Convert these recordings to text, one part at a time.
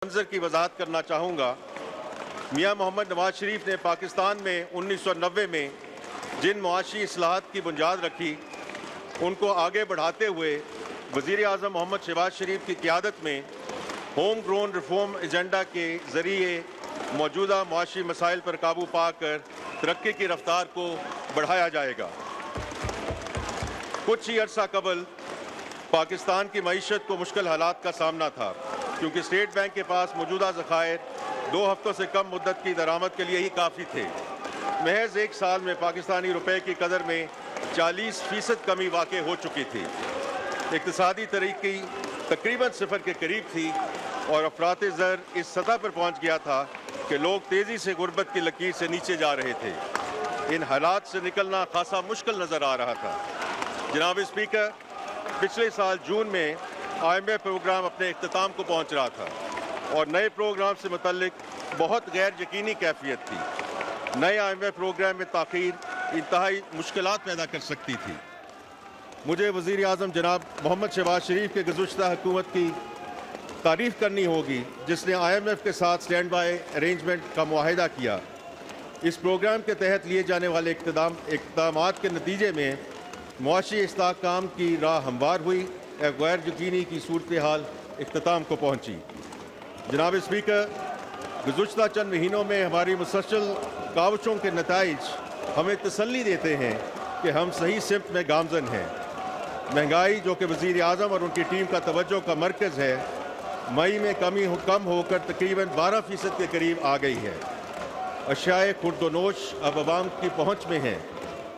मंजर की वजाहत करना चाहूँगा। मियाँ मोहम्मद नवाज शरीफ ने पाकिस्तान में 1990 में जिन मुआशी इस्लाहात की बुनियाद रखी, उनको आगे बढ़ाते हुए वज़ीर आज़म मोहम्मद शहबाज शरीफ की क़ियादत में होम ग्रोन रिफॉर्म एजेंडा के ज़रिए मौजूदा मुआशी मसाइल पर काबू पाकर तरक्की की रफ्तार को बढ़ाया जाएगा। कुछ ही अरसा कबल पाकिस्तान की मईशत को मुश्किल हालात का सामना था, क्योंकि स्टेट बैंक के पास मौजूदा ज़खायर 2 हफ्तों से कम मुद्दत की दरामद के लिए ही काफ़ी थे। महज एक साल में पाकिस्तानी रुपए की कदर में 40% कमी वाक़ हो चुकी थी। इक़्तिसादी तरक्की तकरीबन सिफर के करीब थी और अफरात ज़र इस सतह पर पहुँच गया था कि लोग तेज़ी से गुर्बत की लकीर से नीचे जा रहे थे। इन हालात से निकलना खासा मुश्किल नज़र आ रहा था। जनाब स्पीकर, पिछले साल जून में IMF प्रोग्राम अपने इख्तिताम को पहुंच रहा था और नए प्रोग्राम से मुतल्लिक बहुत गैर यकीनी कैफियत थी। नए IMF प्रोग्राम में ताख़ीर इंतहाई मुश्किलात पैदा कर सकती थी। मुझे वज़ीर आज़म जनाब मोहम्मद शहबाज शरीफ के गुज़श्ता हुकूमत की तारीफ़ करनी होगी, जिसने IMF के साथ स्टैंड बाय अरेंजमेंट का मुआहिदा किया। इस प्रोग्राम के तहत लिए जाने वाले इक़दामात के नतीजे में मुआशी इस्तेहकाम की राह हमवार हुई, एक गैर यकीनी की सूरत हाल इख्तिताम को पहुँची। जनाब स्पीकर, गुज़श्ता चंद महीनों में हमारी मुसलसल कावशों के नताइज हमें तसल्ली देते हैं कि हम सही सिमत में गामज़न हैं। महंगाई, जो कि वज़ीर आज़म और उनकी टीम का तवज्जो का मरकज़ है, मई में कम होकर तकरीबन 12% के करीब आ गई है। अशियाए खुर्दोनोश अब आवाम की पहुँच में हैं।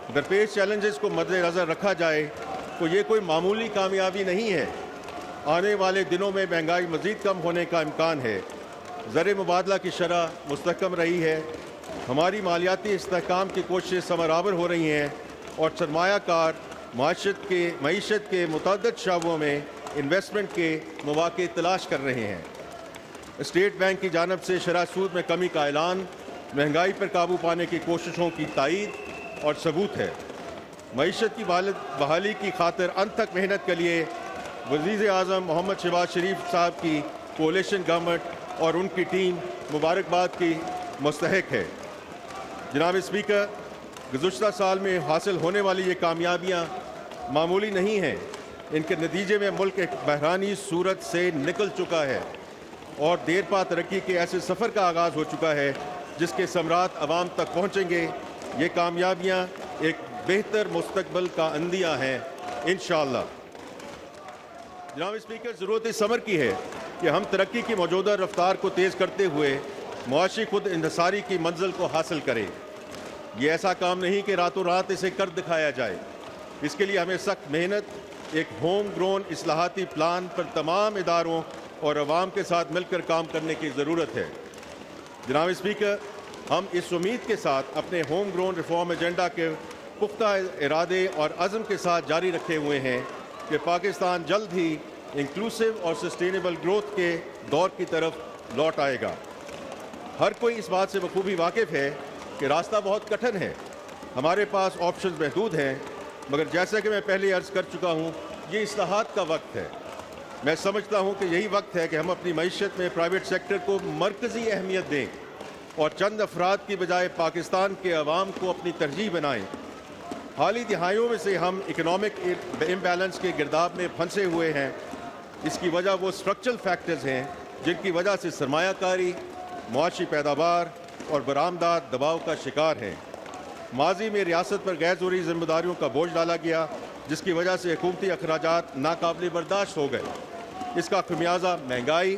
दरपेश चैलेंजेस को मद्देनज़र रखा जाए तो ये कोई मामूली कामयाबी नहीं है। आने वाले दिनों में महंगाई मज़ीद कम होने का इम्कान है। ज़र मुबादला की शरह मुस्तहकम रही है। हमारी मालियाती इस्तेहकाम की कोशिशें समरावर हो रही हैं और सरमायाकार मईशत के मुतअद्दिद शोबों में इन्वेस्टमेंट के मौक़े तलाश कर रहे हैं। स्टेट बैंक की जानिब से शरह सूद में कमी का ऐलान महंगाई पर काबू पाने की कोशिशों की तायीद और सबूत है। मईशत की बहाली की खातिर अंत तक मेहनत के लिए वज़ीर आज़म मोहम्मद शहबाज शरीफ साहब की कोalition गवर्नमेंट और उनकी टीम मुबारकबाद की मुस्तहिक है। जनाब स्पीकर, गुज़श्ता साल में हासिल होने वाली ये कामयाबियाँ मामूली नहीं हैं। इनके नतीजे में मुल्क एक बहरानी सूरत से निकल चुका है और देर पा तरक्की के ऐसे सफ़र का आगाज़ हो चुका है जिसके समरात अवाम तक पहुँचेंगे। ये कामयाबियाँ एक बेहतर मुस्तकबिल का अंदिया हैं इंशाअल्लाह। जनाब स्पीकर, ज़रूरत इस अमर की है कि हम तरक्की की मौजूदा रफ्तार को तेज़ करते हुए मुआशी खुद इंहिसारी की मंजिल को हासिल करें। ये ऐसा काम नहीं कि रातों रात इसे कर दिखाया जाए। इसके लिए हमें सख्त मेहनत, एक होम ग्रोन इस्लाहाती प्लान पर तमाम इदारों और अवाम के साथ मिलकर काम करने की ज़रूरत है। जनाब स्पीकर, हम इस उम्मीद के साथ अपने होम ग्रोन रिफॉर्म एजेंडा के पुख्ता इरादे और अज़म के साथ जारी रखे हुए हैं कि पाकिस्तान जल्द ही इंक्लूसिव और सस्टेनेबल ग्रोथ के दौर की तरफ लौट आएगा। हर कोई इस बात से बखूबी वाकिफ़ है कि रास्ता बहुत कठिन है। हमारे पास ऑप्शन महदूद हैं, मगर जैसा कि मैं पहले अर्ज़ कर चुका हूँ, ये इस्लाहात का वक्त है। मैं समझता हूँ कि यही वक्त है कि हम अपनी मईशत में प्राइवेट सेक्टर को मरकज़ी अहमियत दें और चंद अफराद की बजाय पाकिस्तान के अवाम को अपनी तरजीह बनाएँ। हाली दिहाइयों में से हम इकनॉमिक इम्बैलेंस के गिरदाब में फंसे हुए हैं। इसकी वजह वो स्ट्रक्चरल फैक्टर्स हैं जिनकी वजह से सरमायाकारी, मुआशी पैदावार और बरामदात दबाव का शिकार हैं। माजी में रियासत पर गैर ज़रूरी ज़िम्मेदारियों का बोझ डाला गया, जिसकी वजह से हुकूमती अखराजात नाकाबिल बर्दाश्त हो गए। इसका खमियाजा महंगाई,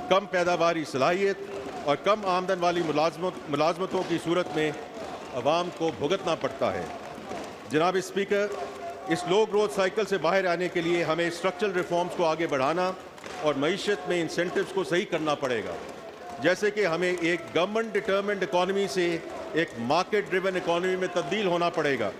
कम पैदावारी सलाहियत और कम आमदन वाली मुलाजमतों की सूरत में अवाम को भुगतना पड़ता है। जनाब स्पीकर, इस लो ग्रोथ साइकिल से बाहर आने के लिए हमें स्ट्रक्चरल रिफॉर्म्स को आगे बढ़ाना और मईशत में इंसेंटिव्स को सही करना पड़ेगा। जैसे कि हमें एक गवर्नमेंट डिटर्मिन्ड इकॉनमी से एक मार्केट ड्रिवन इकॉनमी में तब्दील होना पड़ेगा।